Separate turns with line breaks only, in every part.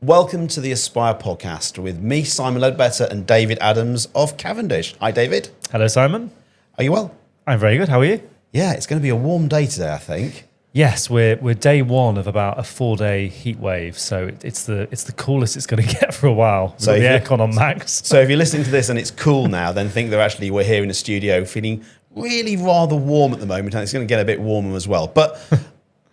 Welcome to the Aspire podcast with me, Simon Leadbetter, and David Adams of Cavendish. Hi, David.
Hello, Simon.
Are you well?
I'm very good. How are you?
Yeah, it's going to be a warm day today, I think.
Yes, we're day one of about a 4-day heat wave, so it's the coolest it's going to get for a while.
So
the aircon on max.
So if you're listening to this and it's cool now, then think that actually we're here in the studio feeling really rather warm at the moment, and it's going to get a bit warmer as well. But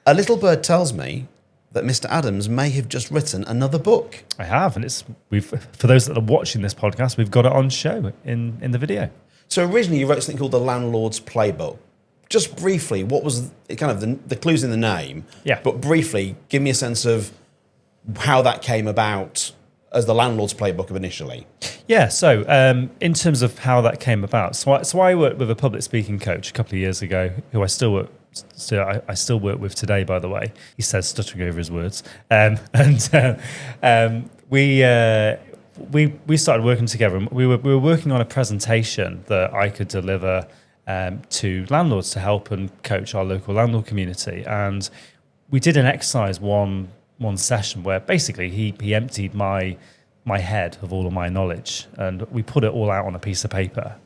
a little bird tells me that Mr. Adams may have just written another book.
I have, and for those that are watching this podcast, we've got it on show in the video.
So originally you wrote something called the Landlords Playbook. Just briefly, what was kind of the clues in the name?
Yeah.
But briefly, give me a sense of how that came about as the Landlords Playbook initially.
Yeah, so in terms of how that came about, so I worked with a public speaking coach a couple of years ago, who I still work with today, by the way. He says, stuttering over his words. We started working together, and we were working on a presentation that I could deliver to landlords to help and coach our local landlord community. And we did an exercise one session where basically he emptied my head of all of my knowledge, and we put it all out on a piece of paper.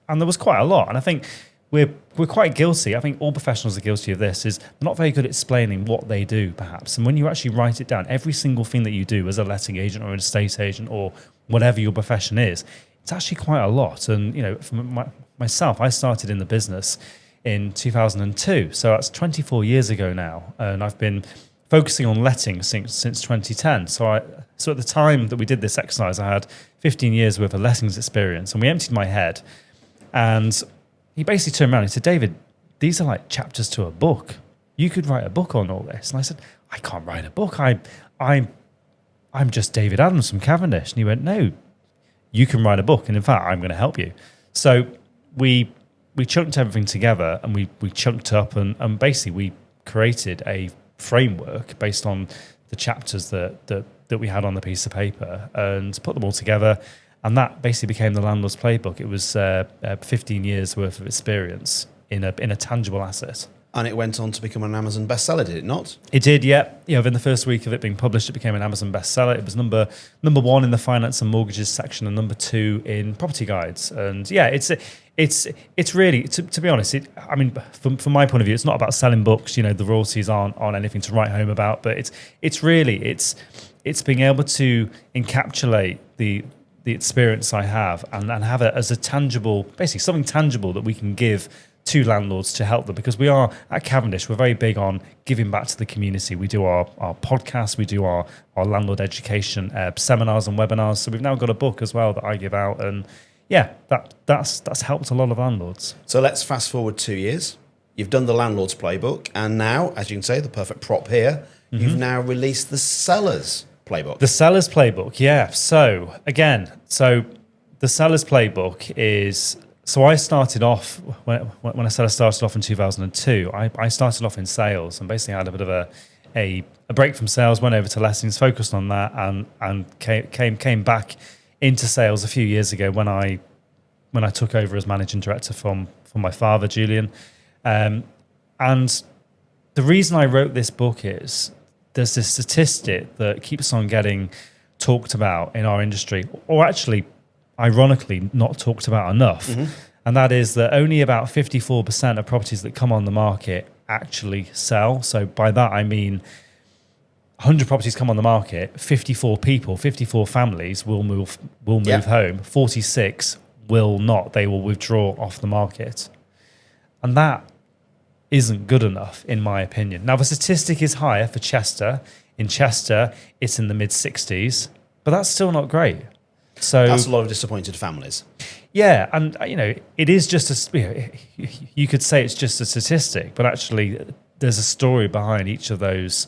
And there was quite a lot. And I think we're quite guilty. I think all professionals are guilty of this, is not very good at explaining what they do, perhaps. And when you actually write it down, every single thing that you do as a letting agent or an estate agent or whatever your profession is, it's actually quite a lot. And, you know, from myself, I started in the business in 2002. So that's 24 years ago now. And I've been focusing on letting since 2010. So at the time that we did this exercise, I had 15 years worth of lettings experience, and we emptied my head. And he basically turned around and he said, David, these are like chapters to a book. You could write a book on all this. And I said, I can't write a book. I'm just David Adams from Cavendish. And he went, no, you can write a book. And in fact, I'm going to help you. So we chunked everything together, and we chunked up and basically we created a framework based on the chapters that we had on the piece of paper, and put them all together. And that basically became the Landlord's Playbook. It was 15 years worth of experience in a tangible asset. And
it went on to become an Amazon bestseller, did it not?
It did, yeah. Within the first week of it being published, it became an Amazon bestseller. It was number one in the finance and mortgages section, and number 2 in property guides. And yeah, it's really, to be honest, from my point of view, it's not about selling books. You know, the royalties aren't anything to write home about, but it's being able to encapsulate the experience I have and have it as a tangible, basically something tangible that we can give to landlords to help them, because we are at Cavendish, we're very big on giving back to the community. We do our podcasts, we do our landlord education seminars and webinars. So we've now got a book as well that I give out, and yeah, that's helped a lot of landlords.
So let's fast forward 2 years. You've done the Landlord's Playbook, and now, as you can say, the perfect prop here, you've now released the Sellers Playbook.
The Sellers Playbook, yeah. So the Sellers Playbook is... So I started off, when I said I started off in 2002, I started off in sales and basically had a bit of a break from sales, went over to lettings, focused on that, and came back into sales a few years ago when I took over as managing director from my father, Julian. And the reason I wrote this book is there's this statistic that keeps on getting talked about in our industry, or actually, ironically, not talked about enough. Mm-hmm. And that is that only about 54% of properties that come on the market actually sell. So by that, I mean 100 properties come on the market, 54 families will move home, 46 will not. They will withdraw off the market. And that isn't good enough, in my opinion. Now, the statistic is higher for Chester. In Chester, it's in the mid-60s, but that's still not great. So
that's a lot of disappointed families.
Yeah, and it is just you could say it's just a statistic, but actually there's a story behind each of those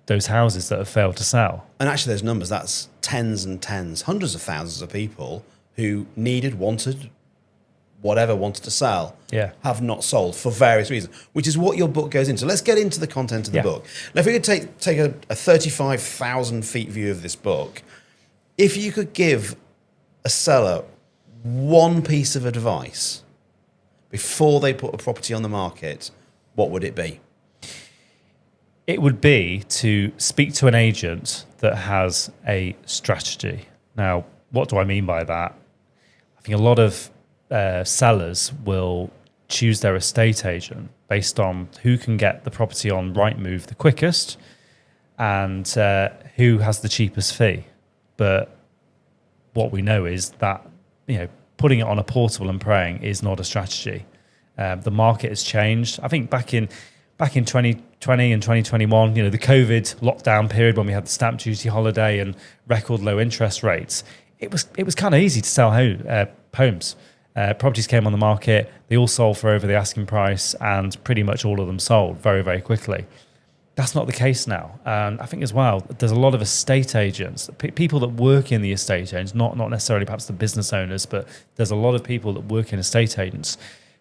houses that have failed to sell.
And actually, those numbers, that's tens and tens, hundreds of thousands of people who wanted to sell, have not sold for various reasons, which is what your book goes into. Let's get into the content of the book. Now, if we could take a 35,000 feet view of this book, if you could give a seller one piece of advice before they put a property on the market, what would it be?
It would be to speak to an agent that has a strategy. Now, what do I mean by that? I think a lot of sellers will choose their estate agent based on who can get the property on Rightmove the quickest and who has the cheapest fee. But what we know is that, putting it on a portal and praying is not a strategy. The market has changed. I think back in 2020 and 2021, the COVID lockdown period when we had the stamp duty holiday and record low interest rates, it was kind of easy to sell homes. Properties came on the market, they all sold for over the asking price, and pretty much all of them sold very, very quickly. That's not the case now. And I think as well, there's a lot of estate agents, people that work in the estate agents, not necessarily perhaps the business owners, but there's a lot of people that work in estate agents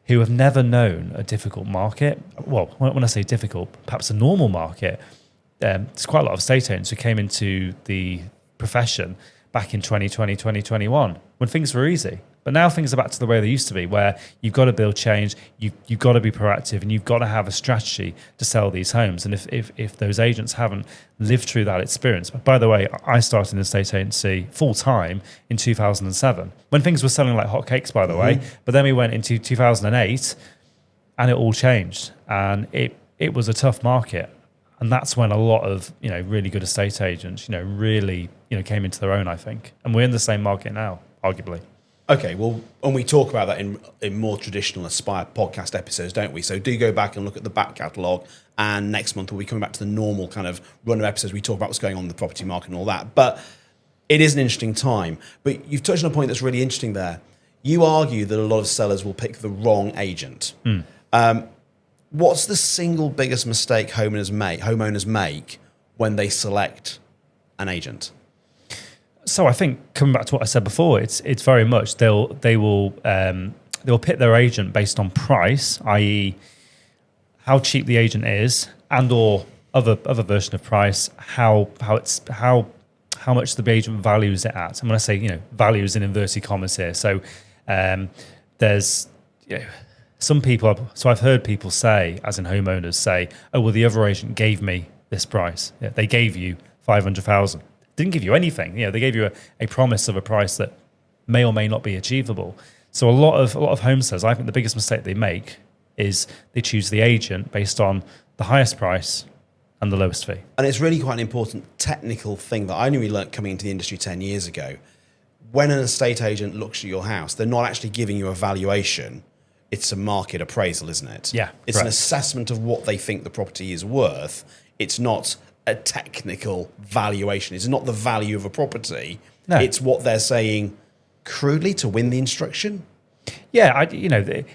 who have never known a difficult market. Well, when I say difficult, perhaps a normal market, there's quite a lot of estate agents who came into the profession back in 2020, 2021, when things were easy. But now things are back to the way they used to be, where you've got to build change, you've got to be proactive, and you've got to have a strategy to sell these homes. And if those agents haven't lived through that experience, by the way, I started an estate agency full time in 2007, when things were selling like hotcakes, by the way. But then we went into 2008, and it all changed, and it was a tough market. And that's when a lot of really good estate agents really came into their own, I think. And we're in the same market now, arguably.
Okay, well, and we talk about that in more traditional Aspire podcast episodes, don't we? So do go back and look at the back catalogue, and next month we'll be coming back to the normal kind of run of episodes. We talk about what's going on in the property market and all that. But it is an interesting time. But you've touched on a point that's really interesting there. You argue that a lot of sellers will pick the wrong agent. What's the single biggest mistake homeowners make when they select an agent?
So I think, coming back to what I said before, it's very much they will pick their agent based on price, i.e., how cheap the agent is, and or other version of price, how much the agent values it at. And when I say values in inverted commas here, so there's some people. So I've heard people say, as in homeowners say, oh well, the other agent gave me this price. Yeah, they gave you 500,000. Didn't give you anything. They gave you a promise of a price that may or may not be achievable. So a lot of home sellers, I think the biggest mistake they make is they choose the agent based on the highest price and the lowest fee. And
it's really quite an important technical thing that I knew we learned coming into the industry 10 years ago. When an estate agent looks at your house, they're not actually giving you a valuation. It's a market appraisal, isn't it?
Yeah.
It's an assessment of what they think the property is worth. It's not a technical valuation. It's not the value of a property. No. It's what they're saying crudely to win the instruction.
Yeah, the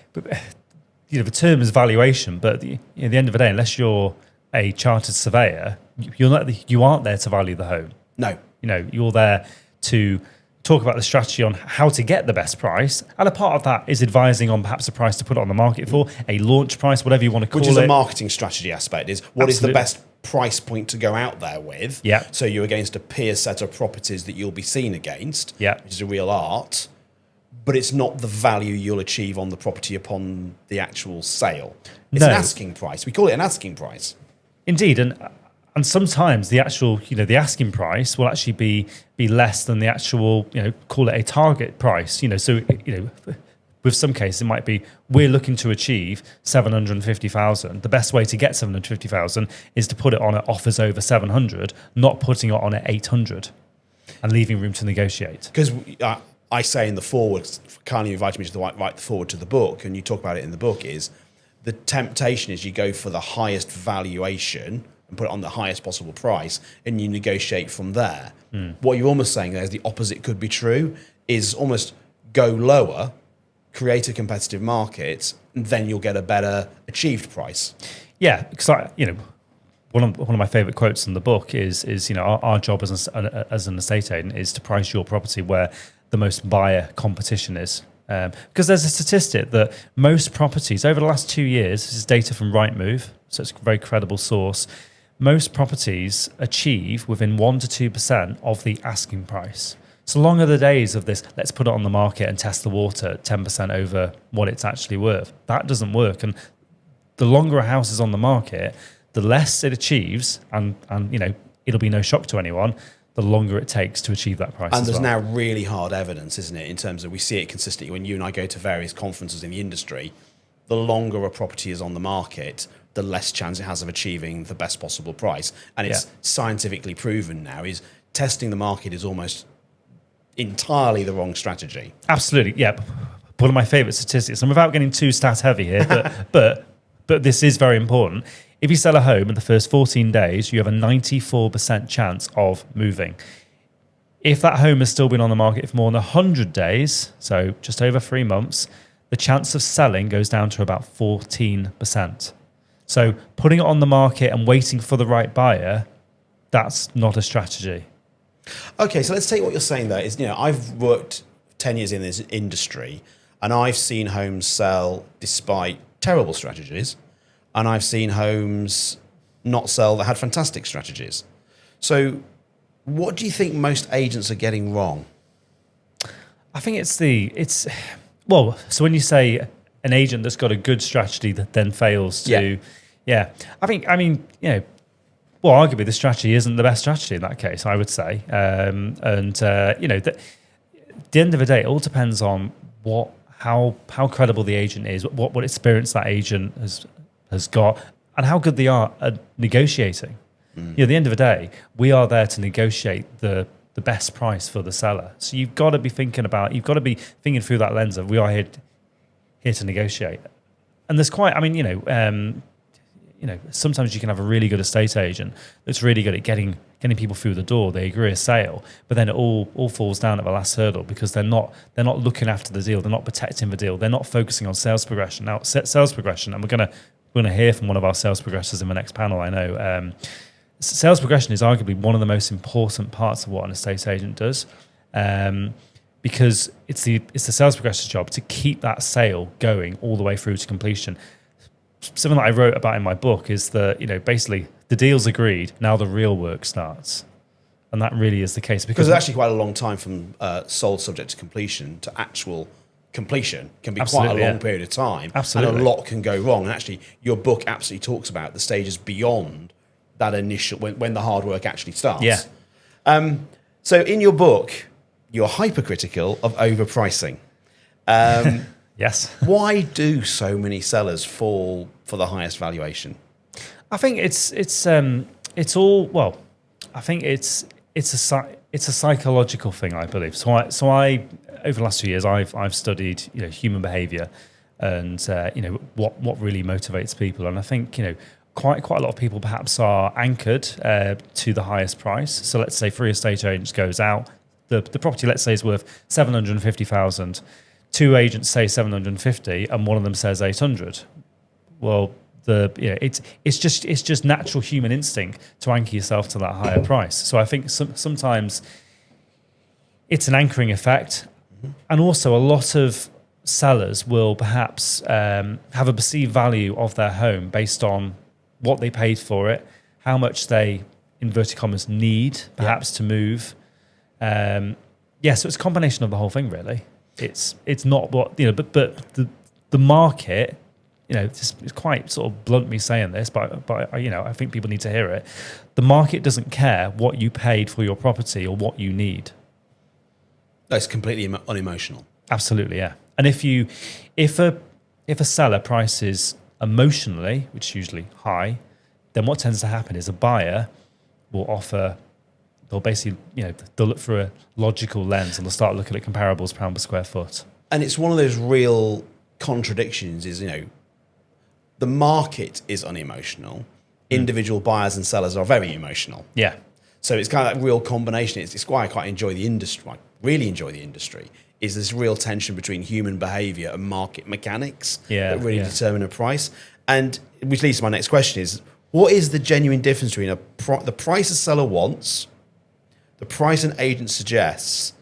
term is valuation, but at the end of the day, unless you're a chartered surveyor, you aren't there to value the home.
No.
You're there to talk about the strategy on how to get the best price, and a part of that is advising on perhaps a price to put it on the market for, a launch price, whatever you want to call it.
Which is a marketing strategy aspect, is what is the best price point to go out there with.
Yeah.
So you're against a peer set of properties that you'll be seen against,
yeah,
which is a real art, but it's not the value you'll achieve on the property upon the actual sale. It's an asking price. We call it an asking price.
Indeed, and sometimes the actual, the asking price will actually be less than the actual, call it a target price. So, with some cases, it might be, we're looking to achieve 750,000. The best way to get 750,000 is to put it on at offers over 700, not putting it on at 800 and leaving room to negotiate.
Because I say in the forward, kindly invited me to write the forward to the book, and you talk about it in the book, is the temptation is you go for the highest valuation and put it on the highest possible price, and you negotiate from there. What you're almost saying there is the opposite could be true, is almost go lower, create a competitive market, and then you'll get a better achieved price.
Yeah, because one of my favourite quotes in the book is our job as an estate agent is to price your property where the most buyer competition is. Because there's a statistic that most properties over the last 2 years, this is data from Rightmove, so it's a very credible source, most properties achieve within 1 to 2% of the asking price. So long are the days of this, let's put it on the market and test the water at 10% over what it's actually worth. That doesn't work. And the longer a house is on the market, the less it achieves, and it'll be no shock to anyone, the longer it takes to achieve that price.
And there's now really hard evidence, isn't it, in terms of we see it consistently when you and I go to various conferences in the industry. The longer a property is on the market, the less chance it has of achieving the best possible price. And it's scientifically proven now is testing the market is almost entirely the wrong strategy.
Absolutely, yeah. One of my favourite statistics, and without getting too stat heavy here, but this is very important. If you sell a home in the first 14 days, you have a 94% chance of moving. If that home has still been on the market for more than 100 days, so just over 3 months, the chance of selling goes down to about 14%. So putting it on the market and waiting for the right buyer, that's not a strategy.
Okay, so let's take what you're saying there. Is, I've worked 10 years in this industry, and I've seen homes sell despite terrible strategies, and I've seen homes not sell that had fantastic strategies. So what do you think most agents are getting wrong?
I think well, so when you say an agent that's got a good strategy that then fails to, arguably the strategy isn't the best strategy in that case, I would say. At the end of the day, it all depends on how credible the agent is, what experience that agent has got, and how good they are at negotiating. At the end of the day, we are there to negotiate the best price for the seller. So you've got to be thinking through that lens of we are here to negotiate. And there's sometimes you can have a really good estate agent that's really good at getting people through the door. They agree a sale, but then it all falls down at the last hurdle because they're not looking after the deal. They're not protecting the deal. They're not focusing on sales progression. Now, sales progression, and we're gonna hear from one of our sales progressors in the next panel. I know sales progression is arguably one of the most important parts of what an estate agent does, because it's the sales progressor's job to keep that sale going all the way through to completion. Something that I wrote about in my book is that, basically the deal's agreed, now the real work starts. And that really is the case. Because
it's actually quite a long time from sold subject to completion to actual completion can be quite a long period of time.
Absolutely.
And a lot can go wrong. And actually, your book absolutely talks about the stages beyond that initial, when the hard work actually starts.
Yeah.
So in your book, you're hypercritical of overpricing.
Yes.
Why do so many sellers fall for the highest valuation?
I think it's a psychological thing, I believe. So I over the last 2 years I've studied human behavior and what really motivates people, and I think quite a lot of people perhaps are anchored to the highest price. So let's say 3 estate agents goes out, the property let's say is worth 750,000. 2 agents say 750 and one of them says 800. Well, it's just natural human instinct to anchor yourself to that higher price. So I think sometimes it's an anchoring effect, and also a lot of sellers will perhaps have a perceived value of their home based on what they paid for it, how much they, inverted commas, need perhaps to move. So it's a combination of the whole thing, really. It's not what but the market, it's quite sort of blunt me saying this, but I think people need to hear it. The market doesn't care what you paid for your property or what you need.
That's completely unemotional.
Absolutely, yeah. And if a seller prices emotionally, which is usually high, then what tends to happen is a buyer will offer. They'll basically, they'll look through a logical lens and they'll start looking at comparables pound per square foot. And
it's one of those real contradictions is, the market is unemotional. Individual buyers and sellers are very emotional.
Yeah.
So it's kind of that real combination. It's why I quite enjoy the industry. I really enjoy the industry. Is this real tension between human behavior and market mechanics that really determine a price? And which leads to my next question is, what is the genuine difference between the price a seller wants, the price an agent suggests,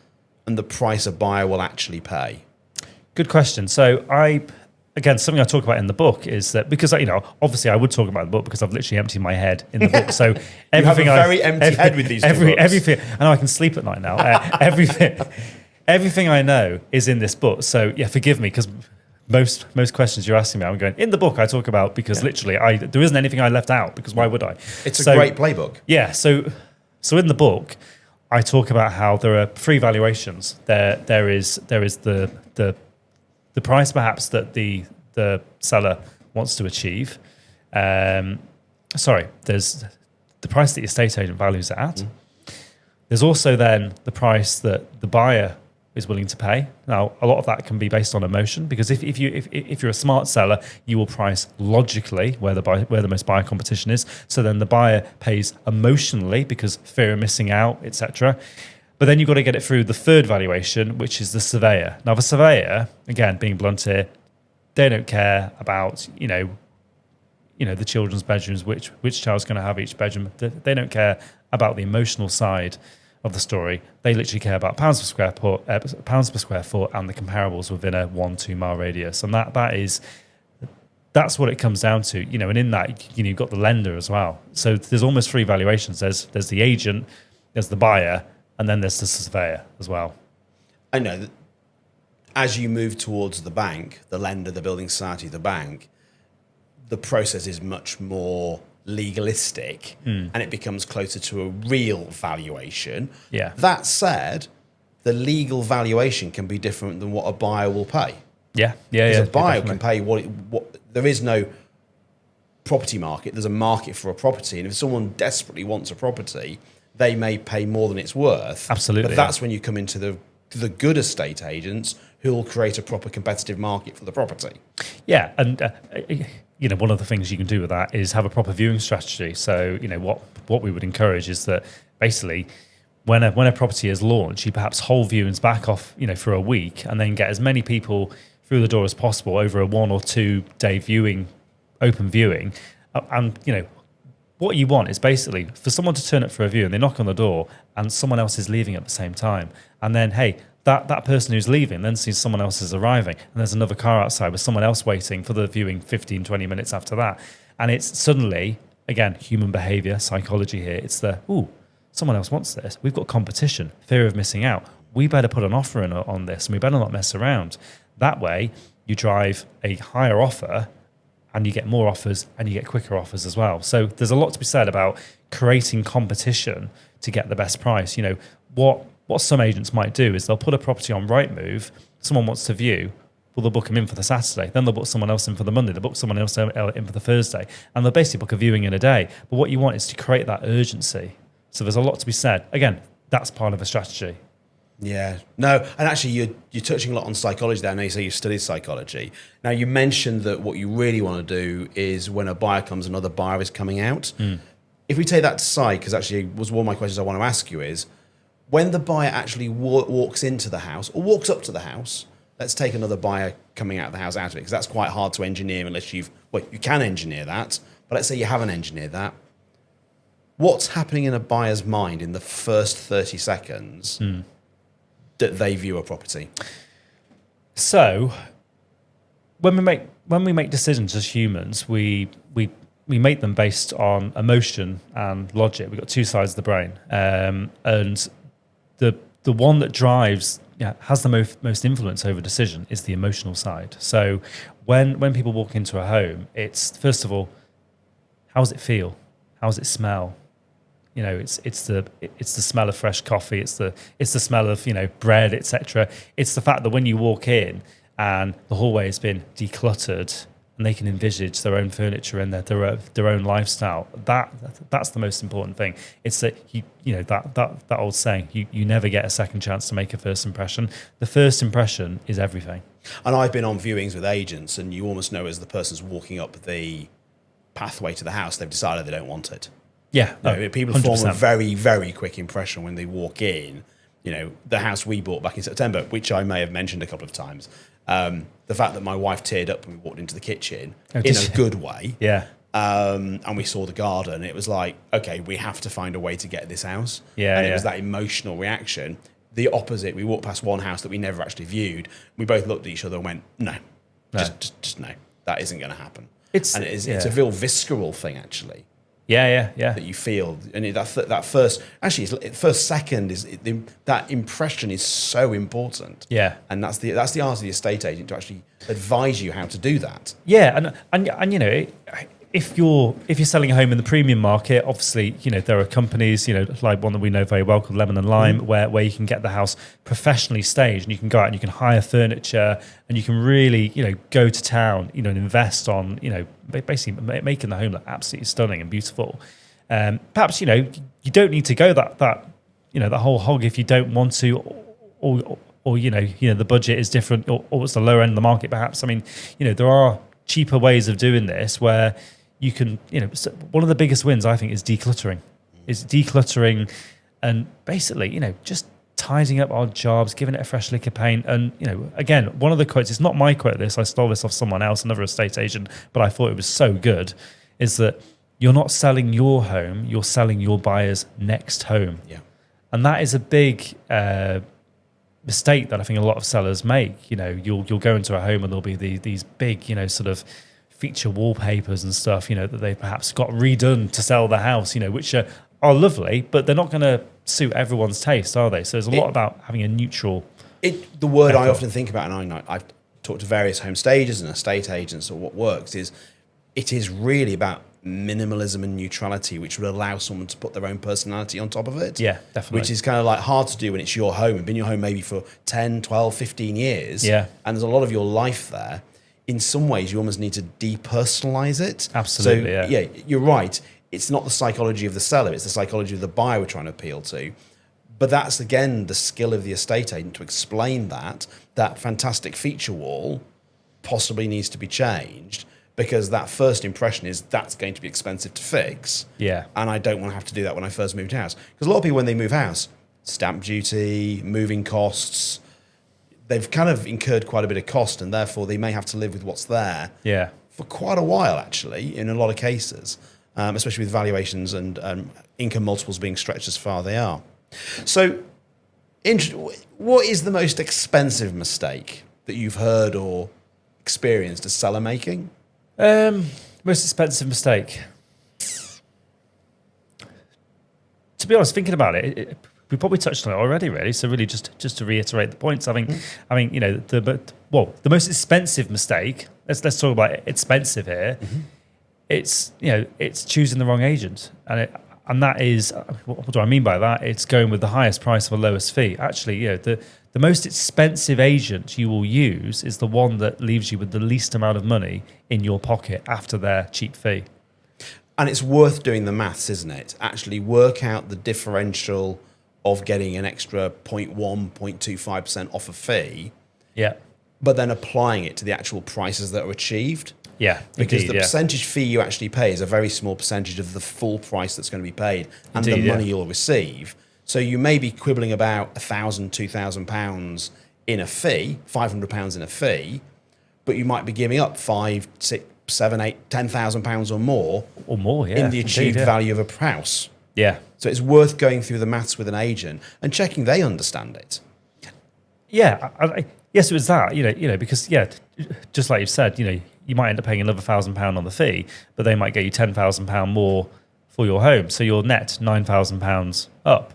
and the price a buyer will actually pay?
Good question. So something I talk about in the book is that, because obviously I would talk about the book because I've literally emptied my head in the book. So everything
you have a very empty head with these books.
Everything, I know I can sleep at night now. Everything I know is in this book. So forgive me, because most questions you're asking me, I'm going in the book I talk about, because literally there isn't anything I left out, because why would I?
It's a great playbook.
Yeah. So So in the book, I talk about how there are 3 valuations. There is the price perhaps that the seller wants to achieve. There's the price that the estate agent values it at. There's also then the price that the buyer is willing to pay. Now, a lot of that can be based on emotion, because if you're a smart seller, you will price logically where the most buyer competition is. So then the buyer pays emotionally because fear of missing out, etc. But then you've got to get it through the 3rd valuation, which is the surveyor. Now, the surveyor, again, being blunt here, they don't care about the children's bedrooms, which child's going to have each bedroom. They don't care about the emotional side of the story. They literally care about pounds per square foot, and the comparables within a 1-2 mile radius. And that's what it comes down to. And in that, you've got the lender as well. So there's almost 3 valuations. There's the agent, there's the buyer, and then there's the surveyor as well.
I know that as you move towards the bank, the lender, the building society, the bank, the process is much more legalistic, and it becomes closer to a real valuation.
Yeah.
That said, the legal valuation can be different than what a buyer will pay.
Yeah.
Because a buyer can pay what there is no property market. There's a market for a property, and if someone desperately wants a property, they may pay more than it's worth.
Absolutely.
But that's when you come into the good estate agents who will create a proper competitive market for the property.
Yeah, and one of the things you can do with that is have a proper viewing strategy. So what we would encourage is that basically when a property is launched, you perhaps hold viewings back off for a week, and then get as many people through the door as possible over a 1 or 2 day open viewing, and what you want is basically for someone to turn up for a view and they knock on the door and someone else is leaving at the same time. And then, hey, that person who's leaving then sees someone else is arriving, and there's another car outside with someone else waiting for the viewing 15, 20 minutes after that. And it's suddenly, again, human behavior, psychology here. It's someone else wants this. We've got competition, fear of missing out. We better put an offer in on this, and we better not mess around. That way, you drive a higher offer, and you get more offers, and you get quicker offers as well. So there's a lot to be said about creating competition to get the best price. What some agents might do is they'll put a property on Rightmove, someone wants to view, well, they'll book them in for the Saturday, then they'll book someone else in for the Monday, they'll book someone else in for the Thursday, and they'll basically book a viewing in a day. But what you want is to create that urgency. So there's a lot to be said. Again, that's part of a strategy.
Yeah. No, and actually you're touching a lot on psychology there. I know you say you studied psychology. Now, you mentioned that what you really want to do is when a buyer comes, another buyer is coming out. If we take that to side, because actually was one of my questions I want to ask you is, when the buyer actually walks into the house or walks up to the house, let's take another buyer coming out of the house out of it, because that's quite hard to engineer unless you can engineer that, but let's say you haven't engineered that. What's happening in a buyer's mind in the first 30 seconds that they view a property?
So when we make decisions as humans, we make them based on emotion and logic. We've got 2 sides of the brain, and the one that drives, has the most influence over decision is the emotional side. So when people walk into a home, it's first of all, how does it feel? How does it smell? It's the smell of fresh coffee. It's the smell of bread, etc. It's the fact that when you walk in and the hallway has been decluttered, and they can envisage their own furniture and their own lifestyle. That's the most important thing. It's that that old saying, you never get a second chance to make a first impression. The first impression is everything.
And I've been on viewings with agents, and you almost know as the person's walking up the pathway to the house, they've decided they don't want it.
Yeah,
people
100%.
form a very, very quick impression when they walk in. The house we bought back in September, which I may have mentioned a couple of times. The fact that my wife teared up when we walked into the kitchen in a good way.
Yeah.
And we saw the garden. It was like, okay, we have to find a way to get this house.
Yeah.
And it was that emotional reaction. The opposite, we walked past one house that we never actually viewed. We both looked at each other and went, no. Just no. That isn't going to happen. It's a real visceral thing, actually.
Yeah.
That you feel, and that first second is that impression is so important.
Yeah,
and that's the art of the estate agent to actually advise you how to do that.
Yeah, and if you're selling a home in the premium market, obviously, there are companies, like one that we know very well called Lemon and Lime, where you can get the house professionally staged, and you can go out and you can hire furniture, and you can really, go to town, and invest on, basically making the home look absolutely stunning and beautiful. Perhaps, you don't need to go that that whole hog if you don't want to, or the budget is different, or it's the lower end of the market, perhaps. I mean, there are cheaper ways of doing this where you can, one of the biggest wins, I think, is decluttering. And basically, just tidying up odd jobs, giving it a fresh lick of paint. And, again, one of the quotes, it's not my quote, I stole this off someone else, another estate agent, but I thought it was so good, is that you're not selling your home, you're selling your buyer's next home.
Yeah.
And that is a big mistake that I think a lot of sellers make. You'll go into a home and there'll be these big, sort of feature wallpapers and stuff, that they perhaps got redone to sell the house, which are lovely, but they're not going to suit everyone's taste, are they? So there's a lot about having a neutral.
The word I often think about, and I've talked to various home stagers and estate agents, or what works is, it is really about minimalism and neutrality, which would allow someone to put their own personality on top of it.
Yeah, definitely.
Which is kind of like hard to do when it's your home and been your home maybe for 10, 12, 15 years.
Yeah.
And there's a lot of your life there. In some ways, you almost need to depersonalize it.
Absolutely,
so, yeah, you're right. It's not the psychology of the seller, it's the psychology of the buyer we're trying to appeal to. But that's, again, the skill of the estate agent to explain that fantastic feature wall possibly needs to be changed, because that first impression is that's going to be expensive to fix.
Yeah.
And I don't want to have to do that when I first moved house. Because a lot of people, when they move house, stamp duty, moving costs, they've kind of incurred quite a bit of cost, and therefore they may have to live with what's there for quite a while, actually, in a lot of cases, especially with valuations and income multiples being stretched as far as they are. So what is the most expensive mistake that you've heard or experienced a seller making?
Most expensive mistake. To be honest, thinking about it, we probably touched on it already, really. So really, just to reiterate the points, I think, the most expensive mistake. Let's talk about expensive here. Mm-hmm. It's choosing the wrong agent, and that is, what do I mean by that? It's going with the highest price for the lowest fee. Actually, the most expensive agent you will use is the one that leaves you with the least amount of money in your pocket after their cheap fee.
And it's worth doing the maths, isn't it? Actually work out the differential of getting an extra 0.1, 0.25% off a fee.
Yeah.
But then applying it to the actual prices that are achieved.
Yeah.
Because the percentage fee you actually pay is a very small percentage of the full price that's going to be paid and
Indeed,
the money you'll receive. So you may be quibbling about £1,000, £2,000 in a fee, £500 in a fee, but you might be giving up £5,000, £6,000, £7,000, £8,000, £10,000 or more,
in
the achieved value of a house.
Yeah.
So it's worth going through the maths with an agent and checking they understand it.
Yeah. Yes, it was that. Because just like you said, you might end up paying another £1,000 on the fee, but they might get you £10,000 more for your home, so your net £9,000 up.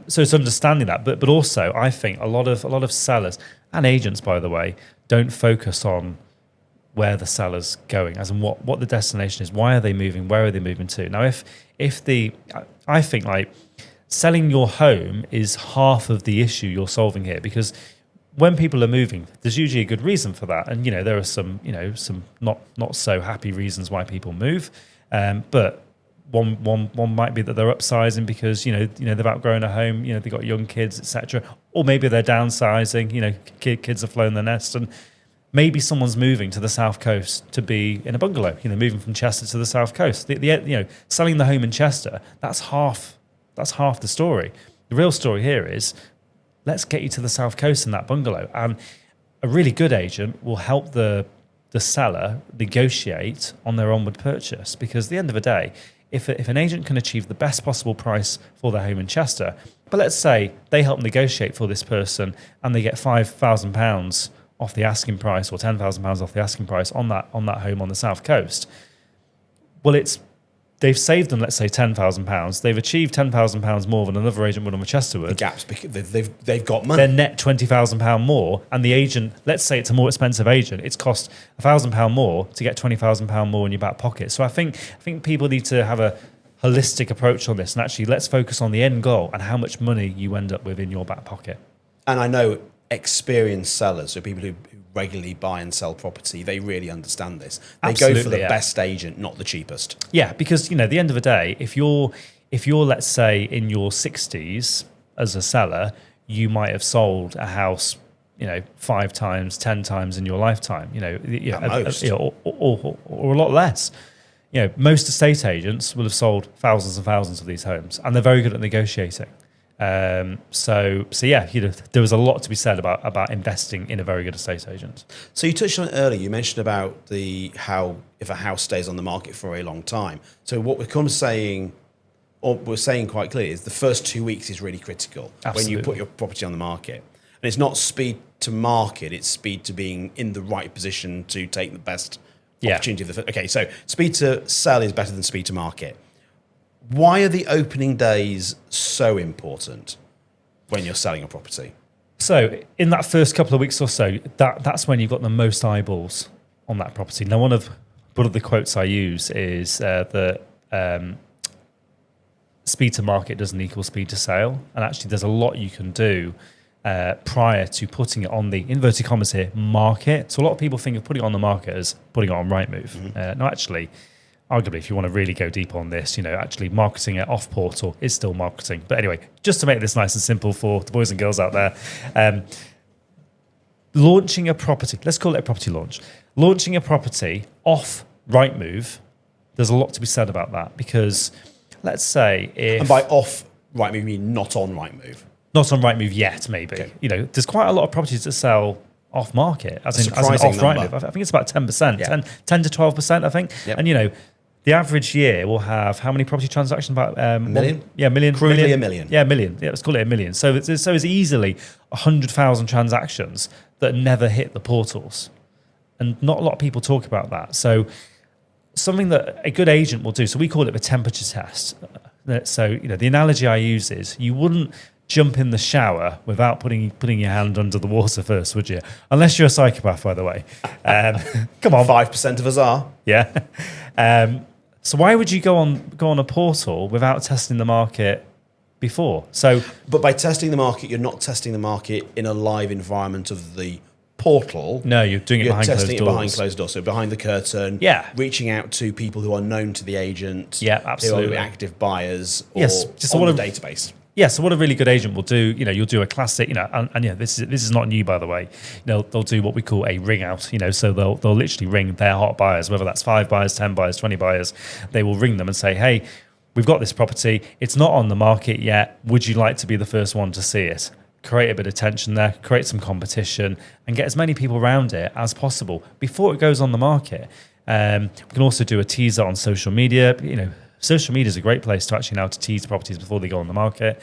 So it's understanding that, but also I think a lot of sellers and agents, by the way, don't focus on where the seller's going, as in what the destination is, why are they moving, where are they moving to. Now, I think like selling your home is half of the issue you're solving here, because when people are moving, there's usually a good reason for that, and there are some not so happy reasons why people move, but one might be that they're upsizing because they've outgrown a home, they've got young kids, etc., or maybe they're downsizing, kids have flown the nest, and maybe someone's moving to the south coast to be in a bungalow, moving from Chester to the south coast. Selling the home in Chester, that's half the story. The real story here is, let's get you to the south coast in that bungalow. And a really good agent will help the seller negotiate on their onward purchase, because at the end of the day, if an agent can achieve the best possible price for their home in Chester, but let's say they help negotiate for this person and they get £5,000 off the asking price, or £10,000 off the asking price on that home on the south coast, well, they've saved them, let's say, £10,000. They've achieved £10,000 more than another agent would on Chesterwood.
The gaps, because they've got money.
They're net £20,000 more, and the agent, let's say it's a more expensive agent, it's cost £1,000 more to get £20,000 more in your back pocket. So I think people need to have a holistic approach on this, and actually let's focus on the end goal and how much money you end up with in your back pocket.
And I know experienced sellers, so people who regularly buy and sell property, they really understand this. They
Absolutely,
go for the best agent, not the cheapest.
Yeah, because at the end of the day, if you're let's say in your 60s as a seller, you might have sold a house 5 times, 10 times in your lifetime, or a lot less. Most estate agents will have sold thousands and thousands of these homes, and they're very good at negotiating. So yeah, there was a lot to be said about investing in a very good estate agent.
So you touched on it earlier. You mentioned about how if a house stays on the market for a long time. So what we're saying quite clearly is the first 2 weeks is really critical. Absolutely. When you put your property on the market. And it's not speed to market; it's speed to being in the right position to take the best opportunity. Okay, so speed to sell is better than speed to market. Why are the opening days so important when you're selling a property? So
in that first couple of weeks or so, that's when you've got the most eyeballs on that property. Now, one of the quotes I use is that speed to market doesn't equal speed to sale. And actually, there's a lot you can do prior to putting it on the, inverted commas here, market. So a lot of people think of putting it on the market as putting it on Rightmove. Mm-hmm. No, actually, arguably, if you want to really go deep on this, actually marketing it off portal is still marketing. But anyway, just to make this nice and simple for the boys and girls out there, launching a property, let's call it a property launch. Launching a property off Rightmove, there's a lot to be said about that, because let's say if...
And by off Rightmove, you mean not on Rightmove?
Not on Rightmove yet, maybe. Okay. There's quite a lot of properties that sell off market, as in off Rightmove. I think it's about 10%, 10 to 12%, I think. Yep. And the average year will have how many property transactions? About
a million?
Million.
Crudely a million.
Yeah, a million. Yeah, let's call it a million. So it's easily 100,000 transactions that never hit the portals. And not a lot of people talk about that. So something that a good agent will do, so we call it the temperature test. So, the analogy I use is you wouldn't jump in the shower without putting your hand under the water first, would you? Unless you're a psychopath, by the way. Come on.
5% of us are.
Yeah. So why would you go on a portal without testing the market before?
But by testing the market, you're not testing the market in a live environment of the portal.
No, you're doing it behind closed doors.
You're testing it behind closed doors, so behind the curtain.
Yeah.
Reaching out to people who are known to the agent.
Yeah, absolutely.
Who are active buyers or
just
on the database.
Yeah, so what a really good agent will do, you'll do a classic, and this is not new, by the way. They'll do what we call a ring out, so they'll literally ring their hot buyers, whether that's 5 buyers, 10 buyers, 20 buyers. They will ring them and say, hey, we've got this property. It's not on the market yet. Would you like to be the first one to see it? Create a bit of tension there, create some competition, and get as many people around it as possible before it goes on the market. We can also do a teaser on social media. Social media is a great place to actually now to tease properties before they go on the market.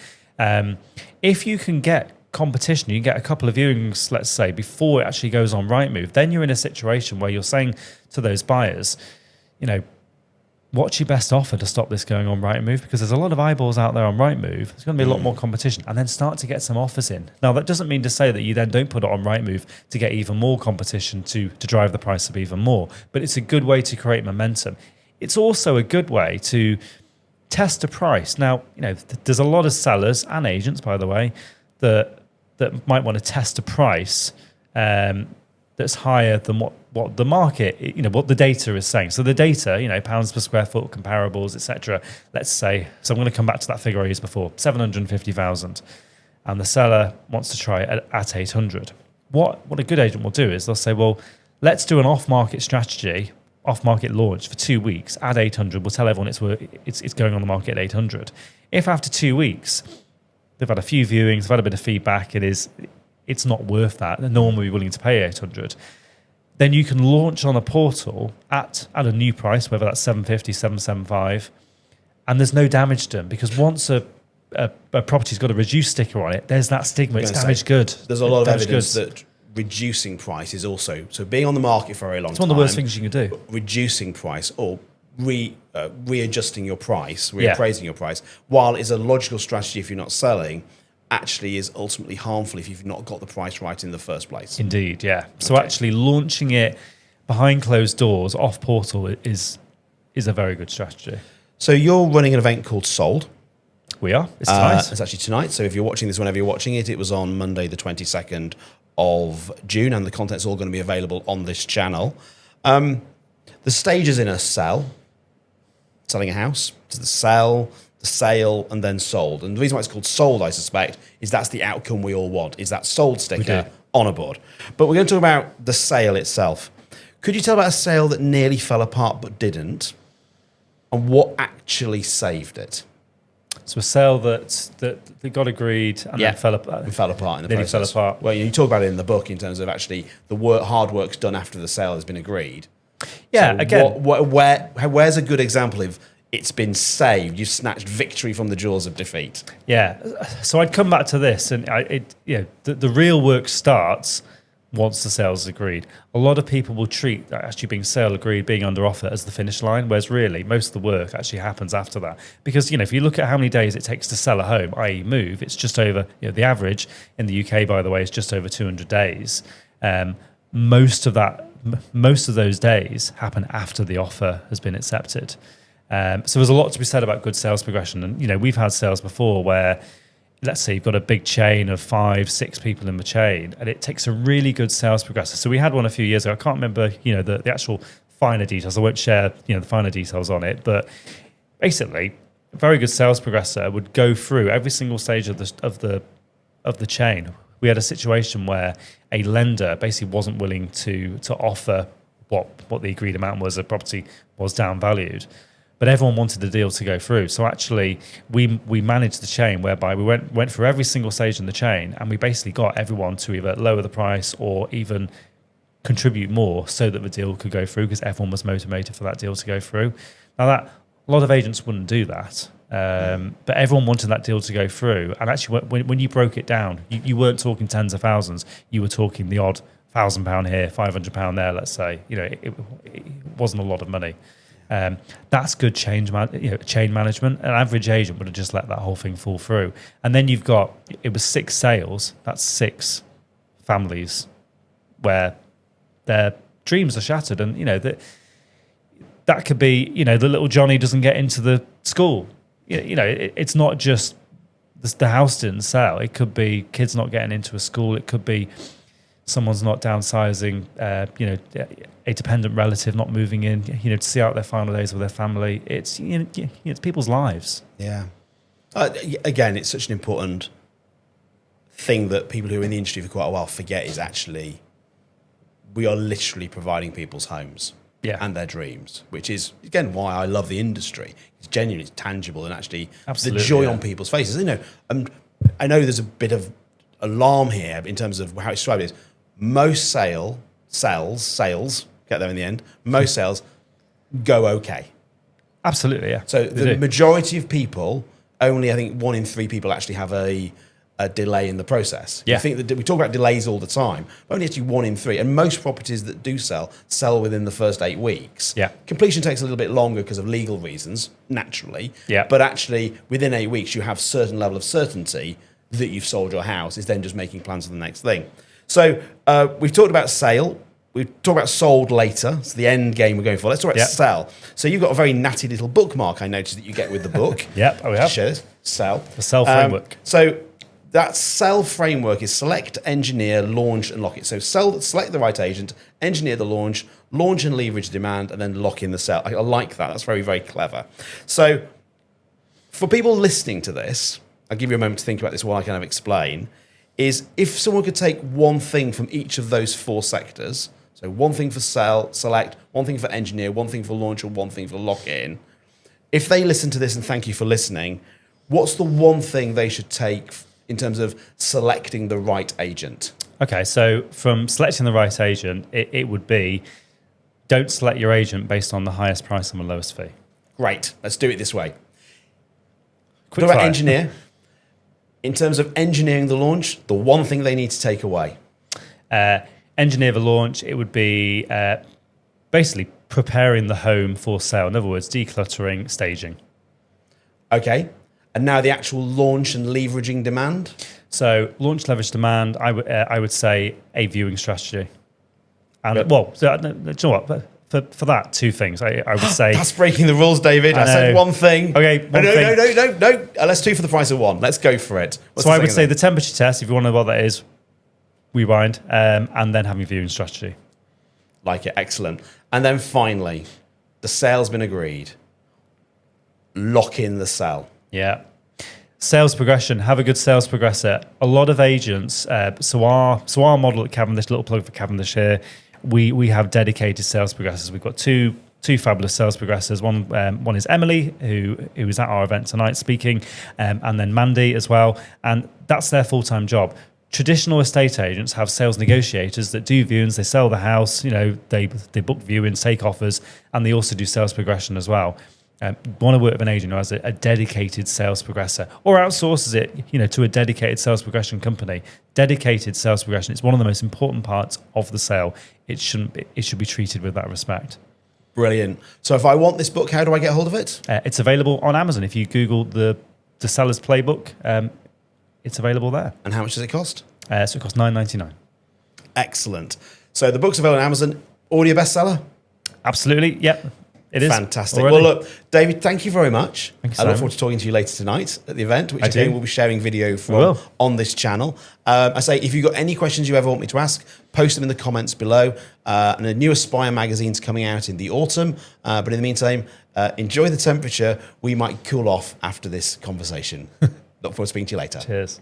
If you can get competition, you can get a couple of viewings, let's say, before it actually goes on Rightmove, then you're in a situation where you're saying to those buyers, what's your best offer to stop this going on Rightmove? Because there's a lot of eyeballs out there on Rightmove. There's going to be a lot more competition, and then start to get some offers in. Now, that doesn't mean to say that you then don't put it on Rightmove to get even more competition to drive the price up even more, but it's a good way to create momentum. It's also a good way to test a price. Now, there's a lot of sellers and agents, by the way, that might want to test a price that's higher than what the market, what the data is saying. So the data, pounds per square foot, comparables, etc. Let's say, so I'm going to come back to that figure I used before, 750,000, and the seller wants to try it at 800. What a good agent will do is they'll say, well, let's do an off-market strategy, off-market launch for 2 weeks at 800. We'll tell everyone it's going on the market at 800. If after 2 weeks they've had a few viewings, they've had a bit of feedback, it's not worth that, and no one will be willing to pay 800, then you can launch on a portal at a new price, whether that's 750, 775, and there's no damage done, because once a property's got a reduced sticker on it, there's that stigma. It's damaged good.
There's a lot of evidence that reducing price is also, so being on the market for a very long time.
It's one of the worst things you can do.
Reducing price or readjusting your price, reappraising your price, while it's a logical strategy if you're not selling, actually is ultimately harmful if you've not got the price right in the first place.
Indeed, yeah. So actually launching it behind closed doors, off portal, is a very good strategy.
So you're running an event called Sold.
We are. It's tonight.
It's actually tonight. So if you're watching this whenever you're watching it, it was on Monday the 22nd of June, and the content's all going to be available on this channel. The stages in a selling a house, to the sale, and then sold. And the reason why it's called Sold, I suspect, is that's the outcome we all want, is that sold sticker on a board. But we're going to talk about the sale itself. Could you tell about a sale that nearly fell apart but didn't, and what actually saved it?
So a sale that got agreed and then fell apart.
And fell apart in the process.
Fell apart.
Well, you talk about it in the book in terms of actually the hard work's done after the sale has been agreed.
Yeah,
so
again,
where's a good example of it's been saved? You've snatched victory from the jaws of defeat.
Yeah. So I'd come back to this, and the real work starts once the sale's agreed. A lot of people will treat actually being sale agreed, being under offer, as the finish line, whereas really most of the work actually happens after that. Because if you look at how many days it takes to sell a home, i.e. move, it's just over, the average in the UK, by the way, is just over 200 days. Most of those days happen after the offer has been accepted. So there's a lot to be said about good sales progression. And, we've had sales before where, let's say you've got a big chain of 5-6 people in the chain, and it takes a really good sales progressor. So we had one a few years ago. I can't remember, the actual finer details. I won't share, the finer details on it. But basically, a very good sales progressor would go through every single stage of the chain. We had a situation where a lender basically wasn't willing to offer what the agreed amount was. The property was downvalued. But everyone wanted the deal to go through. So actually, we managed the chain whereby we went through every single stage in the chain, and we basically got everyone to either lower the price or even contribute more so that the deal could go through, because everyone was motivated for that deal to go through. Now, a lot of agents wouldn't do that, but everyone wanted that deal to go through. And actually, when you broke it down, you weren't talking tens of thousands. You were talking the odd £1,000 here, £500 there, let's say. It wasn't a lot of money. That's good chain management. An average agent would have just let that whole thing fall through. And then you've got, it was 6 sales. That's 6 families where their dreams are shattered. And, that could be, the little Johnny doesn't get into the school. It's not just the house didn't sell. It could be kids not getting into a school. It could be someone's not downsizing, a dependent relative not moving in, to see out their final days with their family. It's, it's people's lives.
Yeah. Again, it's such an important thing that people who are in the industry for quite a while forget is actually we are literally providing people's homes and their dreams, which is, again, why I love the industry. It's genuine, it's tangible, and actually the joy on people's faces. And I know there's a bit of alarm here in terms of how it's described is most sales, get there in the end, most sales go okay.
Absolutely, yeah.
So the majority of people, only I think 1 in 3 people actually have a delay in the process.
Yeah.
I think that we talk about delays all the time, but only actually 1 in 3. And most properties that do sell within the first 8 weeks.
Yeah.
Completion takes a little bit longer because of legal reasons, naturally.
Yeah.
But actually, within 8 weeks, you have a certain level of certainty that you've sold your house. It's then just making plans for the next thing. So we've talked about sale. We've talked about sold later. It's the end game we're going for. Let's talk about sell. So you've got a very natty little bookmark I noticed that you get with the book.
Yep, we have.
Show this. Sell.
The sell framework.
So that sell framework is select, engineer, launch, and lock it. So select the right agent, engineer the launch and leverage demand, and then lock in the sell. I like that. That's very, very clever. So for people listening to this, I'll give you a moment to think about this while I kind of explain, is if someone could take one thing from each of those 4 sectors, so one thing for sell, select, one thing for engineer, one thing for launch, and one thing for lock-in, if they listen to this, and thank you for listening, what's the one thing they should take in terms of selecting the right agent?
Okay, so from selecting the right agent, it would be don't select your agent based on the highest price and the lowest fee. Great.
Let's do it this way.
Quick
What about
fire.
engineer? In terms of engineering the launch, the one thing they need to take away.
Engineer the launch, it would be basically preparing the home for sale. In other words, decluttering, staging.
Okay. And now the actual launch and leveraging demand.
So launch, leverage, demand. I would say a viewing strategy. And well, do you know what? For that, two things. I would say
that's breaking the rules, David. I said one thing.
Okay,
no. Let's do for the price of one. Let's go for it.
So I would say the temperature test, if you want to know what that is, rewind, and then having a viewing strategy.
Like it, excellent. And then finally, the sale's been agreed. Lock in the sale.
Yeah. Sales progression. Have a good sales progressor. A lot of agents. So our model at Cavendish, little plug for Cavendish here. We have dedicated sales progressors. We've got two fabulous sales progressors. One is Emily, who is at our event tonight speaking, and then Mandy as well. And that's their full-time job. Traditional estate agents have sales negotiators that do viewings. They sell the house. They book viewings, take offers, and they also do sales progression as well. Want to work with an agent who has a dedicated sales progressor or outsources it, to a dedicated sales progression company. Dedicated sales progression. It's one of the most important parts of the sale. It should be treated with that respect.
Brilliant. So if I want this book, how do I get hold of it?
It's available on Amazon. If you Google the seller's playbook, it's available there.
And how much does it cost?
So it costs $9.99.
Excellent. So the book's available on Amazon. Audio bestseller?
Absolutely. Yep. It is.
Fantastic.
Already.
Well, look, David, thank you very much.
Thank you,
I look
Simon.
forward to talking to you later tonight at the event, which
do.
we'll be sharing video from on this channel. I say, if you've got any questions you ever want me to ask, post them in the comments below. And a new Aspire magazine's coming out in the autumn. But in the meantime, enjoy the temperature. We might cool off after this conversation. Look forward to speaking to you later.
Cheers.